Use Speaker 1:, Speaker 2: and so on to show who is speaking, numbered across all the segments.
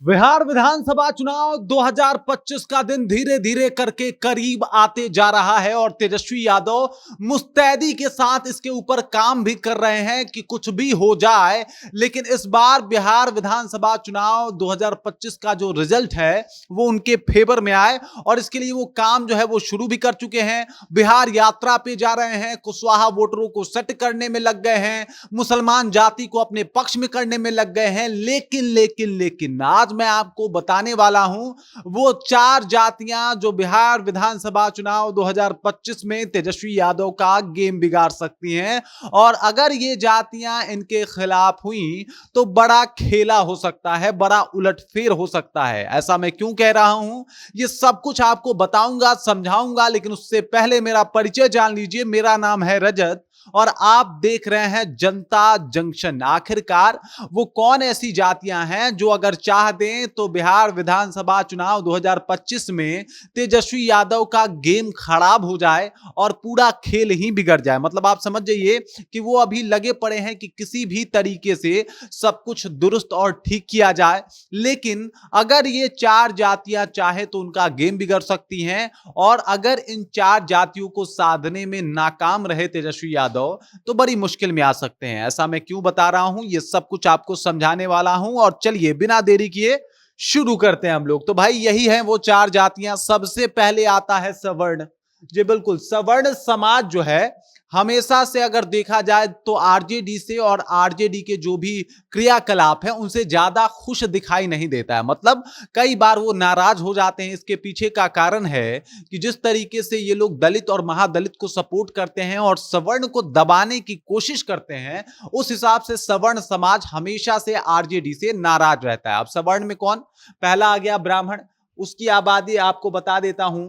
Speaker 1: बिहार विधानसभा चुनाव 2025 का दिन धीरे धीरे करके करीब आते जा रहा है और तेजस्वी यादव मुस्तैदी के साथ इसके ऊपर काम भी कर रहे हैं कि कुछ भी हो जाए, लेकिन इस बार बिहार विधानसभा चुनाव 2025 का जो रिजल्ट है वो उनके फेवर में आए और इसके लिए वो काम जो है वो शुरू भी कर चुके हैं। बिहार यात्रा पे जा रहे हैं, कुशवाहा वोटरों को सेट करने में लग गए हैं, मुसलमान जाति को अपने पक्ष में करने में लग गए हैं। लेकिन आज मैं आपको बताने वाला हूं वो चार जातियां जो बिहार विधानसभा चुनाव 2025 में तेजस्वी यादव का गेम बिगाड़ सकती हैं और अगर ये जातियां इनके खिलाफ हुई तो बड़ा खेला हो सकता है, बड़ा उलटफेर हो सकता है। ऐसा मैं क्यों कह रहा हूं, ये सब कुछ आपको बताऊंगा, समझाऊंगा, लेकिन उससे पहले मेरा परिचय जान लीजिए। मेरा नाम है रजत और आप देख रहे हैं जनता जंक्शन। आखिरकार वो कौन ऐसी जातियां हैं जो अगर चाह दें तो बिहार विधानसभा चुनाव 2025 में तेजस्वी यादव का गेम खराब हो जाए और पूरा खेल ही बिगड़ जाए। मतलब आप समझ जाइए कि वो अभी लगे पड़े हैं कि किसी भी तरीके से सब कुछ दुरुस्त और ठीक किया जाए। लेकिन अगर ये चार जातियां चाहे तो उनका गेम बिगड़ सकती हैं और अगर इन चार जातियों को साधने में नाकाम रहे तेजस्वी यादव तो बड़ी मुश्किल में आ सकते हैं। ऐसा मैं क्यों बता रहा हूं, ये सब कुछ आपको समझाने वाला हूं और चलिए बिना देरी किए शुरू करते हैं हम लोग। तो भाई यही है वो चार जातियां। सबसे पहले आता है सवर्ण। जी बिल्कुल, सवर्ण समाज जो है हमेशा से अगर देखा जाए तो आरजेडी से और आरजेडी के जो भी क्रियाकलाप है उनसे ज्यादा खुश दिखाई नहीं देता है। मतलब कई बार वो नाराज हो जाते हैं। इसके पीछे का कारण है कि जिस तरीके से ये लोग दलित और महादलित को सपोर्ट करते हैं और सवर्ण को दबाने की कोशिश करते हैं, उस हिसाब से सवर्ण समाज हमेशा से आरजेडी से नाराज रहता है। अब सवर्ण में कौन पहला आ गया? ब्राह्मण। उसकी आबादी आपको बता देता हूं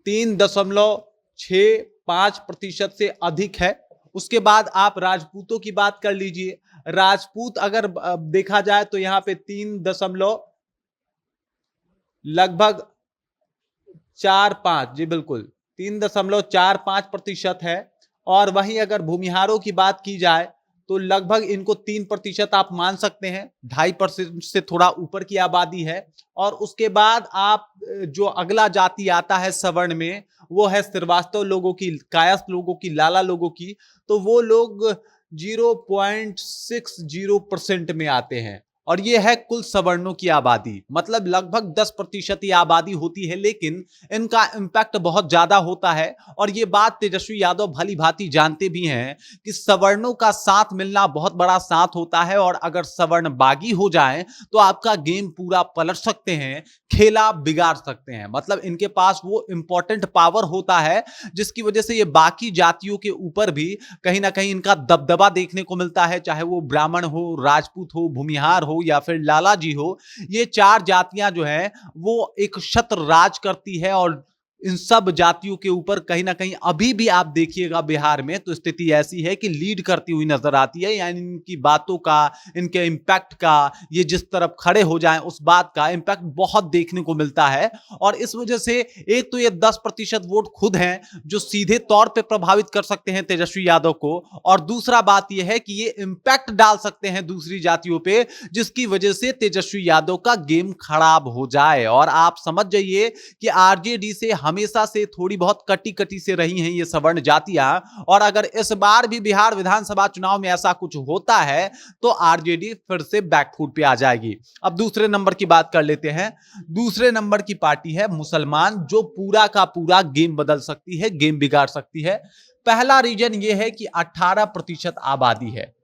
Speaker 1: 3.65% से अधिक है। उसके बाद आप राजपूतों की बात कर लीजिए। राजपूत अगर देखा जाए तो यहां पे 3.45, जी बिल्कुल 3.45% है। और वहीं अगर भूमिहारों की बात की जाए तो लगभग इनको 3% आप मान सकते हैं। 2.5% से थोड़ा ऊपर की आबादी है। और उसके बाद आप जो अगला जाति आता है सवर्ण में वो है श्रीवास्तव लोगों की, कायस्थ लोगों की, लाला लोगों की। तो वो लोग 0.60% में आते हैं और ये है कुल सवर्णों की आबादी। मतलब लगभग 10% ही आबादी होती है, लेकिन इनका इंपैक्ट बहुत ज्यादा होता है। और ये बात तेजस्वी यादव भली भांति जानते भी हैं कि सवर्णों का साथ मिलना बहुत बड़ा साथ होता है और अगर सवर्ण बागी हो जाए तो आपका गेम पूरा पलट सकते हैं, खेला बिगाड़ सकते हैं। मतलब इनके पास वो इंपॉर्टेंट पावर होता है जिसकी वजह से ये बाकी जातियों के ऊपर भी कहीं ना कहीं इनका दबदबा देखने को मिलता है, चाहे वो ब्राह्मण हो, राजपूत हो, भूमिहार हो या फिर लाला जी हो। ये चार जातियां जो है वो एक छत्र राज करती है और इन सब जातियों के ऊपर कहीं ना कहीं अभी भी आप देखिएगा बिहार में तो स्थिति ऐसी है कि लीड करती हुई नजर आती है। यानी इनकी बातों का, इनके इंपैक्ट का, ये जिस तरफ खड़े हो जाएं उस बात का इंपैक्ट बहुत देखने को मिलता है। और इस वजह से एक तो ये 10% वोट खुद हैं जो सीधे तौर पे प्रभावित कर सकते हैं तेजस्वी यादव को, और दूसरा बात यह है कि ये इंपैक्ट डाल सकते हैं दूसरी जातियों पे जिसकी वजह से तेजस्वी यादव का गेम खराब हो जाए। और आप समझ जाइए कि आरजेडी से हमेशा से थोड़ी बहुत कटी कटी से रही हैं ये सवर्ण जातियां, और अगर इस बार भी बिहार विधानसभा चुनाव में ऐसा कुछ होता है तो आरजेडी फिर से बैकफुट पे आ जाएगी। अब दूसरे नंबर की बात कर लेते हैं। दूसरे नंबर की पार्टी है मुसलमान, जो पूरा का पूरा गेम बदल सकती है, गेम बिगाड़ सकती है। पहला रीजन यह है कि 18% आबादी है।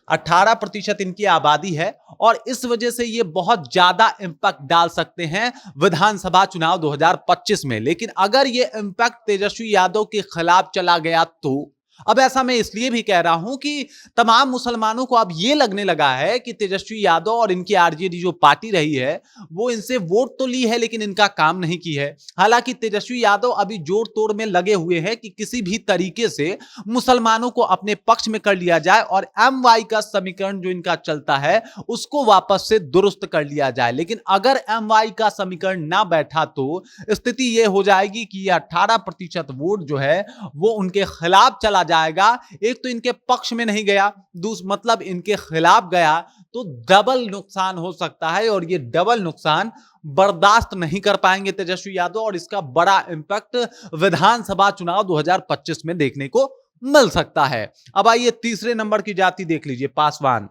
Speaker 1: 18% इनकी आबादी है और इस वजह से ये बहुत ज्यादा इंपैक्ट डाल सकते हैं विधानसभा चुनाव 2025 में। लेकिन अगर ये इंपैक्ट तेजस्वी यादव के खिलाफ चला गया तो अब ऐसा मैं इसलिए भी कह रहा हूं कि तमाम मुसलमानों को अब ये लगने लगा है कि तेजस्वी यादव और इनकी आरजेडी जो पार्टी रही है वो इनसे वोट तो ली है लेकिन इनका काम नहीं की है। हालांकि तेजस्वी यादव अभी जोड़ तोड़ में लगे हुए हैं कि किसी भी तरीके से मुसलमानों को अपने पक्ष में कर लिया जाए और एमवाई का समीकरण जो इनका चलता है उसको वापस से दुरुस्त कर लिया जाए। लेकिन अगर एमवाई का समीकरण ना बैठा तो स्थिति यह हो जाएगी कि 18% वोट जो है वो उनके खिलाफ चला जाएगा, एक तो इनके पक्ष में नहीं गया, मतलब इनके खिलाफ गया, तो डबल नुकसान हो सकता है और ये डबल नुकसान बर्दाश्त नहीं कर पाएंगे तेजस्वी यादव और इसका बड़ा इंपैक्ट विधानसभा चुनाव 2025 में देखने को मिल सकता है। अब आइए तीसरे नंबर की जाति देख लीजिए, पासवान।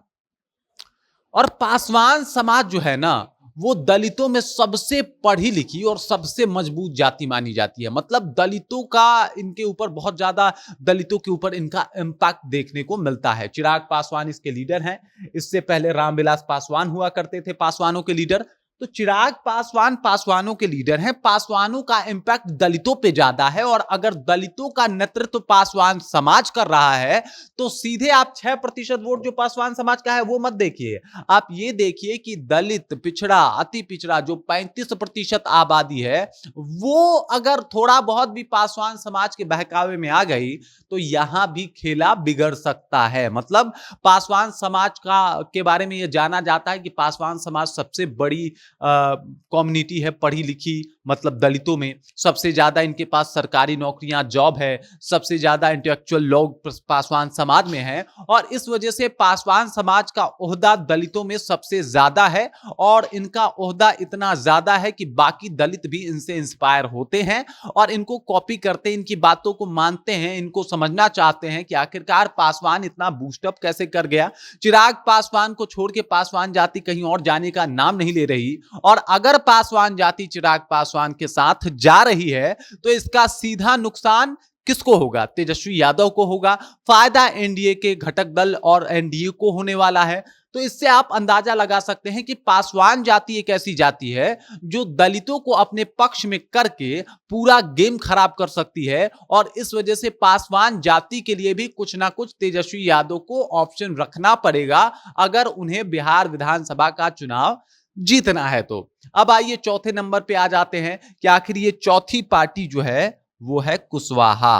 Speaker 1: और पासवान समाज जो है ना, वो दलितों में सबसे पढ़ी लिखी और सबसे मजबूत जाति मानी जाती है। मतलब दलितों का इनके ऊपर बहुत ज्यादा, दलितों के ऊपर इनका इम्पैक्ट देखने को मिलता है। चिराग पासवान इसके लीडर हैं। इससे पहले रामविलास पासवान हुआ करते थे पासवानों के लीडर। तो चिराग पासवान पासवानों के लीडर हैं। पासवानों का इंपैक्ट दलितों पे ज्यादा है और अगर दलितों का नेतृत्व पासवान समाज कर रहा है तो सीधे आप 6% वोट जो पासवान समाज का है वो मत देखिए, आप ये देखिए कि दलित, पिछड़ा, अति पिछड़ा जो 35% आबादी है, वो अगर थोड़ा बहुत भी पासवान समाज के बहकावे में आ गई तो यहां भी खेला बिगड़ सकता है। मतलब पासवान समाज के बारे में यह जाना जाता है कि पासवान समाज सबसे बड़ी कम्युनिटी है पढ़ी लिखी, मतलब दलितों में सबसे ज्यादा इनके पास सरकारी नौकरियां, जॉब है, सबसे ज्यादा इंटेलेक्चुअल लोग पासवान समाज में हैं और इस वजह से पासवान समाज का ओहदा दलितों में सबसे ज्यादा है और इनका ओहदा इतना ज्यादा है कि बाकी दलित भी इनसे इंस्पायर होते हैं और इनको कॉपी करते हैं, इनकी बातों को मानते हैं, इनको समझना चाहते हैं कि आखिरकार पासवान इतना बूस्टअप कैसे कर गया। चिराग पासवान को छोड़ के पासवान जाति कहीं और जाने का नाम नहीं ले रही और अगर पासवान जाति चिराग पासवान के साथ जा रही है तो इसका सीधा नुकसान किसको होगा? तेजस्वी यादव को होगा। फायदा एनडीए के घटक दल और एनडीए को होने वाला है। तो इससे आप अंदाजा लगा सकते हैं कि पासवान जाति एक ऐसी जाति है जो दलितों को अपने पक्ष में करके पूरा गेम खराब कर सकती है और इस वजह से पासवान जाति के लिए भी कुछ ना कुछ तेजस्वी यादव को ऑप्शन रखना पड़ेगा अगर उन्हें बिहार विधानसभा का चुनाव जीतना है। तो अब आइए चौथे नंबर पे आ जाते हैं कि आखिर ये चौथी पार्टी जो है वो है कुशवाहा।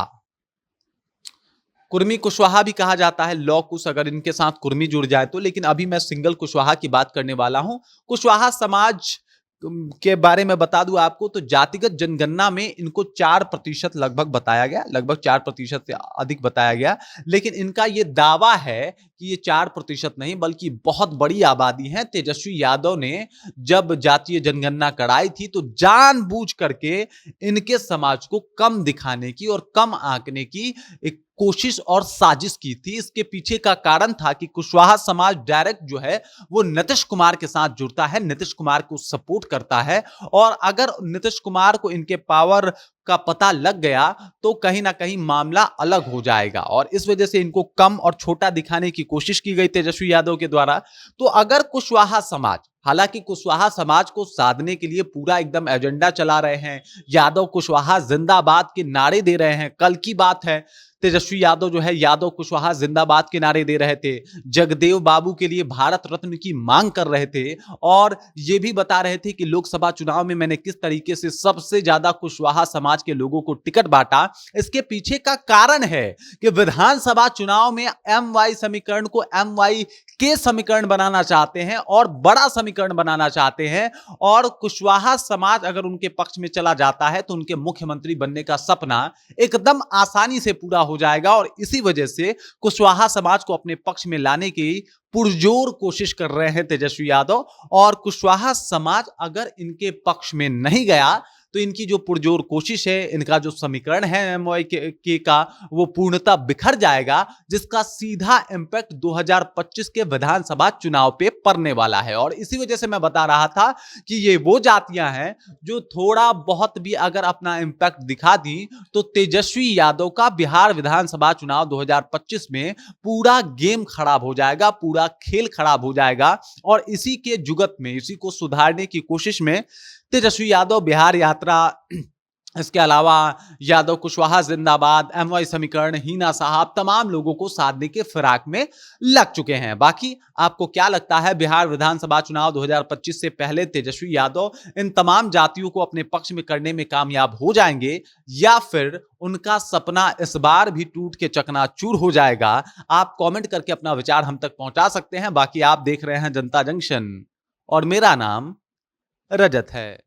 Speaker 1: कुर्मी कुशवाहा भी कहा जाता है, लौ कुश अगर इनके साथ कुर्मी जुड़ जाए तो, लेकिन अभी मैं सिंगल कुशवाहा की बात करने वाला हूं। कुशवाहा समाज के बारे में बता दूं आपको तो जातिगत जनगणना में इनको 4% लगभग बताया गया, लगभग 4% से अधिक बताया गया, लेकिन इनका यह दावा है कि ये 4% नहीं बल्कि बहुत बड़ी आबादी है। तेजस्वी यादव ने जब जातीय जनगणना कराई थी तो जानबूझ करके इनके समाज को कम दिखाने की और कम आंकने की एक कोशिश और साजिश की थी। इसके पीछे का कारण था कि कुशवाहा समाज डायरेक्ट जो है वो नीतीश कुमार के साथ जुड़ता है, नीतीश कुमार को सपोर्ट करता है और अगर नीतीश कुमार को इनके पावर का पता लग गया तो कहीं ना कहीं मामला अलग हो जाएगा और इस वजह से इनको कम और छोटा दिखाने की कोशिश की गई तेजस्वी यादव के द्वारा। तो अगर कुशवाहा समाज, हालांकि कुशवाहा समाज को साधने के लिए पूरा एकदम एजेंडा चला रहे हैं, यादव कुशवाहा जिंदाबाद के नारे दे रहे हैं। कल की बात है, तेजस्वी यादव जो है यादव कुशवाहा जिंदाबाद के नारे दे रहे थे, जगदेव बाबू के लिए भारत रत्न की मांग कर रहे थे और यह भी बता रहे थे कि लोकसभा चुनाव में मैंने किस तरीके से सबसे ज्यादा कुशवाहा समाज के लोगों को टिकट बांटा। इसके पीछे का कारण है कि विधानसभा चुनाव में MY समीकरण को MY के समीकरण बनाना चाहते हैं और बड़ा समीकरण बनाना चाहते हैं और कुशवाहा समाज अगर उनके पक्ष में चला जाता है तो उनके मुख्यमंत्री बनने का सपना एकदम आसानी से पूरा हो जाएगा और इसी वजह से कुशवाहा समाज को अपने पक्ष में लाने की पुरजोर कोशिश कर रहे हैं तेजस्वी यादव। और कुशवाहा समाज अगर इनके पक्ष में नहीं गया तो इनकी जो पुरजोर कोशिश है, इनका जो समीकरण है MY के का, वो पूर्णतः बिखर जाएगा, जिसका सीधा इंपैक्ट 2025 के विधानसभा चुनाव पे पड़ने वाला है। और इसी वजह से मैं बता रहा था कि ये वो जातियां हैं जो थोड़ा बहुत भी अगर अपना इंपैक्ट दिखा दी तो तेजस्वी यादव का बिहार विधानसभा चुनाव 2025 में पूरा गेम खराब हो जाएगा, पूरा खेल खराब हो जाएगा। और इसी के जुगत में, इसी को सुधारने की कोशिश में तेजस्वी यादव बिहार यात्रा, इसके अलावा यादव कुशवाहा जिंदाबाद, MY समीकरण, हीना साहब, तमाम लोगों को साधने के फिराक में लग चुके हैं। बाकी आपको क्या लगता है, बिहार विधानसभा चुनाव 2025 से पहले तेजस्वी यादव इन तमाम जातियों को अपने पक्ष में करने में कामयाब हो जाएंगे या फिर उनका सपना इस बार भी टूट के चकनाचूर हो जाएगा? आप कमेंट करके अपना विचार हम तक पहुंचा सकते हैं। बाकी आप देख रहे हैं जनता जंक्शन और मेरा नाम रजत है।